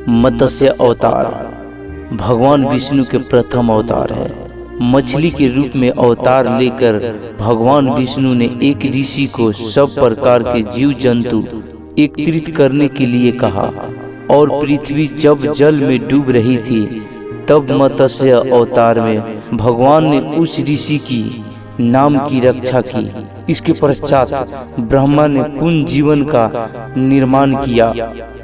मत्स्य अवतार भगवान विष्णु के प्रथम अवतार है। मछली के रूप में अवतार लेकर भगवान विष्णु ने एक ऋषि को सब प्रकार के जीव जंतु एकत्रित करने के लिए कहा और पृथ्वी जब जल में डूब रही थी तब मत्स्य अवतार में भगवान ने उस ऋषि की नाम की रक्षा की। इसके पश्चात ब्रह्मा ने पुनः जीवन का निर्माण किया।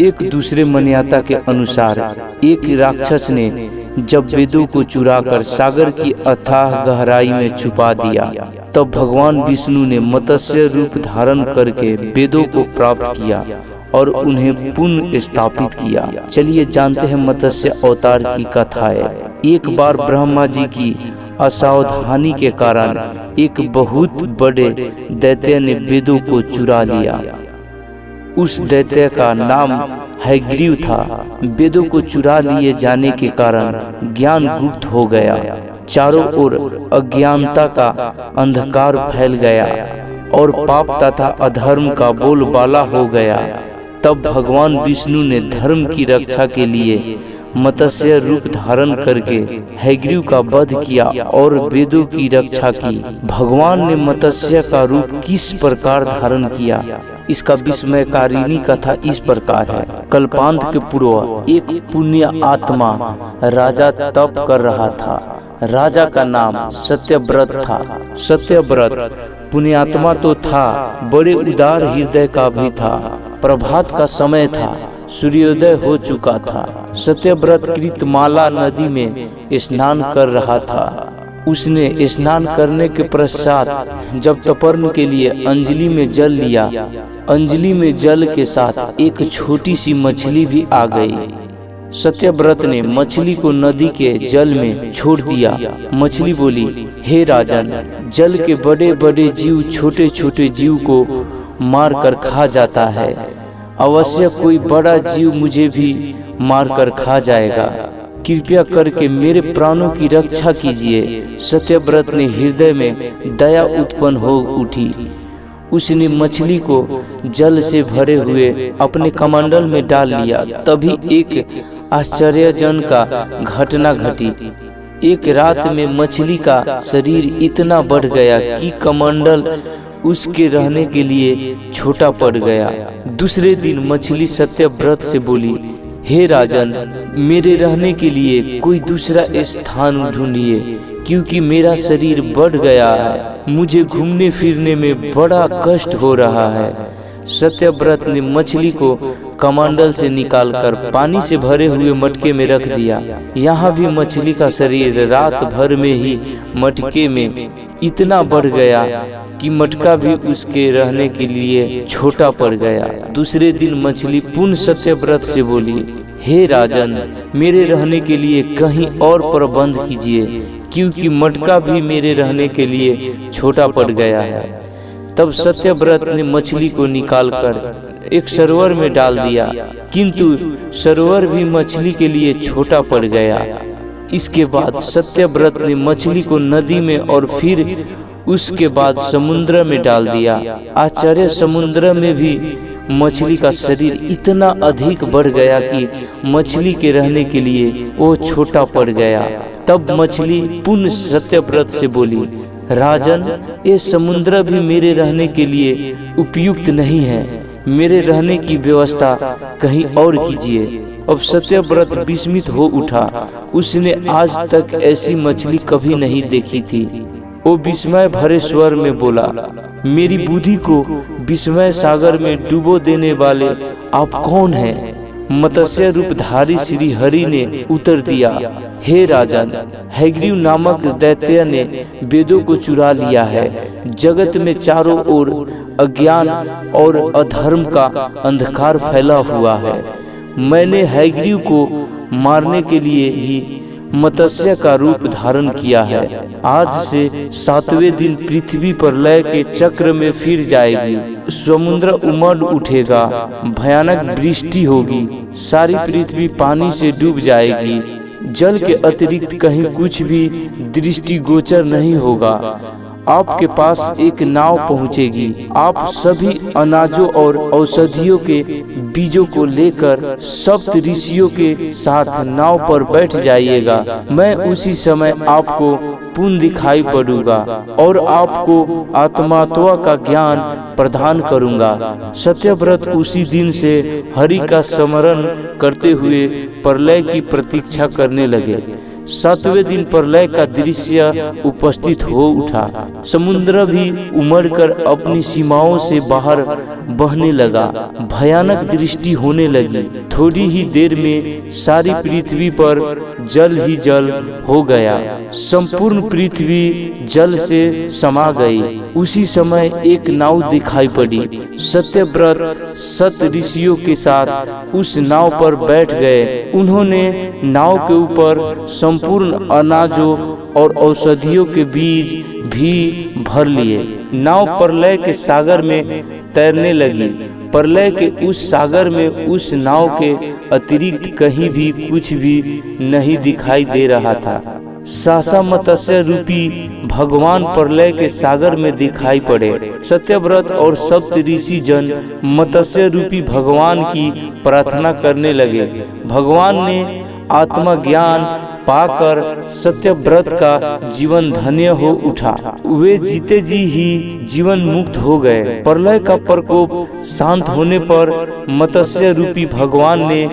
एक दूसरे मान्यता के अनुसार एक राक्षस ने जब वेदों को चुराकर सागर की अथाह गहराई में छुपा दिया तब भगवान विष्णु ने मत्स्य रूप धारण करके वेदों को प्राप्त किया और उन्हें पुनः स्थापित किया। चलिए जानते हैं मत्स्य अवतार की कथा है। एक बार ब्रह्मा जी की असावधानी के कारण एक बहुत बड़े दैत्य ने वेदों को चुरा लिया। उस दैत्य का नाम हैग्रीव था। वेदों को चुरा लिए जाने के कारण ज्ञान गुप्त हो गया। चारों ओर अज्ञानता का अंधकार फैल गया और पाप तथा अधर्म का बोलबाला हो गया। तब भगवान विष्णु ने धर्म की रक्षा के लिए मत्स्य रूप धारण करके हैग्रीव का वध किया और वेदों की रक्षा की। भगवान ने मत्स्य का रूप किस प्रकार धारण किया, इसका विस्मयकारिणी कथा इस प्रकार है। कल्पांत के पूर्व एक पुण्य आत्मा राजा तप कर रहा था। राजा का नाम सत्यव्रत था। सत्यव्रत पुण्यात्मा तो था, बड़े उदार हृदय का भी था। प्रभात का समय था, सूर्योदय हो चुका था। सत्यव्रत कृतमाला नदी में स्नान कर रहा था। उसने स्नान करने के पश्चात जब तर्पण के लिए अंजलि में जल लिया, अंजलि में जल के साथ एक छोटी सी मछली भी आ गई। सत्यव्रत ने मछली को नदी के जल में छोड़ दिया। मछली बोली, हे राजन, जल के बड़े बड़े जीव छोटे छोटे जीव को मार कर खा जाता है। अवश्य कोई बड़ा जीव मुझे भी मार कर खा जाएगा। कृपया करके मेरे प्राणों की रक्षा कीजिए। सत्यव्रत ने हृदय में दया उत्पन्न हो उठी। उसने मछली को जल से भरे हुए अपने कमंडल में डाल लिया। तभी एक आश्चर्यजनक का घटना घटी। एक रात में मछली का शरीर इतना बढ़ गया कि कमंडल उसके रहने के लिए छोटा पड़ गया। दूसरे दिन मछली सत्यव्रत से बोली, हे राजन, मेरे रहने के लिए कोई दूसरा स्थान ढूंढिए, क्योंकि मेरा शरीर बढ़ गया है। मुझे घूमने फिरने में बड़ा कष्ट हो रहा है। सत्यव्रत ने मछली को कमंडल से निकालकर पानी से भरे हुए मटके में रख दिया। यहाँ भी मछली का शरीर रात भर में ही मटके में इतना बढ़ गया कि मटका भी उसके रहने के लिए छोटा पड़ गया। दूसरे दिन मछली पुनः सत्यव्रत से बोली, हे राजन, मेरे रहने के लिए कहीं और प्रबंध कीजिए, क्योंकि मटका भी मेरे रहने के लिए छोटा पड़ गया है। तब सत्यव्रत ने मछली को निकालकर एक सरोवर में डाल दिया, किंतु सरोवर भी मछली के लिए छोटा पड़ गया। इसके बाद सत्यव्रत ने मछली को नदी में और फिर उसके बाद समुद्र में डाल दिया। आश्चर्य, समुद्र में भी मछली का शरीर इतना अधिक बढ़ गया कि मछली के रहने के लिए वो छोटा पड़ गया। तब मछली पुनः सत्यव्रत से बोली, राजन, ये समुद्र भी मेरे रहने के लिए उपयुक्त नहीं है। मेरे रहने की व्यवस्था कहीं और कीजिए। अब सत्यव्रत विस्मित हो उठा। उसने आज तक ऐसी मछली कभी नहीं देखी थी। वो विस्मय भरे स्वर में बोला, मेरी बुद्धि को विस्मय सागर में डुबो देने वाले आप कौन हैं? मत्स्य रूपधारी श्री हरि ने उत्तर दिया, हे राजन, हैग्रीव नामक दैत्य ने वेदों को चुरा लिया है। जगत में चारों ओर अज्ञान और अधर्म का अंधकार फैला हुआ है। मैंने हैग्रीव को मारने के लिए ही मत्स्य का रूप धारण किया है। आज से 7वें दिन पृथ्वी प्रलय के चक्र में फिर जाएगी। समुद्र उमड़ उठेगा, भयानक वृष्टि होगी, सारी पृथ्वी पानी से डूब जाएगी। जल के अतिरिक्त कहीं कुछ भी दृष्टिगोचर नहीं होगा आपके पास एक नाव पहुंचेगी। आप सभी अनाजों और औषधियों के बीजों को लेकर सप्त ऋषियों के साथ नाव पर बैठ जाइएगा। मैं उसी समय आपको पुनः दिखाई पड़ूंगा और आपको आत्मात्मा का ज्ञान प्रदान करूंगा। सत्यव्रत उसी दिन से हरि का स्मरण करते हुए प्रलय की प्रतीक्षा करने लगे। 7वें दिन प्रलय का दृश्य उपस्थित हो उठा। समुद्र भी उमड़कर अपनी सीमाओं से बाहर बहने लगा। भयानक दृष्टि होने लगी। थोड़ी ही देर में सारी पृथ्वी पर जल ही जल हो गया। संपूर्ण पृथ्वी जल से समा गई। उसी समय एक नाव दिखाई पड़ी। सत्यव्रत 7 ऋषियों के साथ उस नाव पर बैठ गए। उन्होंने नाव के ऊपर संपूर्ण अनाजों और औषधियों के बीज भी भर लिए। नाव प्रलय के सागर में तैरने लगी। प्रलय के उस सागर में उस नाव के अतिरिक्त कहीं भी कुछ भी नहीं दिखाई दे रहा था। सासा मत्स्य रूपी भगवान प्रलय के सागर में दिखाई पड़े। सत्यव्रत और सप्त ऋषि जन मत्स्य रूपी भगवान की प्रार्थना करने लगे। भगवान ने आत्मा ज्ञान पाकर सत्यव्रत का जीवन धन्य हो उठा। वे जीते जी ही जीवन मुक्त हो गए। प्रलय का प्रकोप शांत होने पर मत्स्य रूपी भगवान ने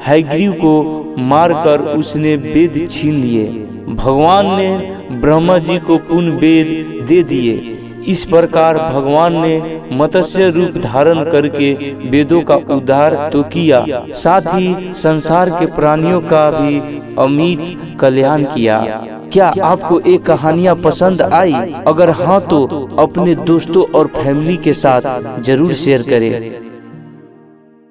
हयग्रीव को मारकर उसने वेद छीन लिए। भगवान ने ब्रह्मा जी को पुनः वेद दे दिए। इस प्रकार भगवान ने मत्स्य रूप धारण करके वेदों का उद्धार तो किया, साथ ही संसार के प्राणियों का भी अमित कल्याण किया। क्या आपको ये कहानियाँ पसंद आई? अगर हाँ तो अपने दोस्तों और फैमिली के साथ जरूर शेयर करें।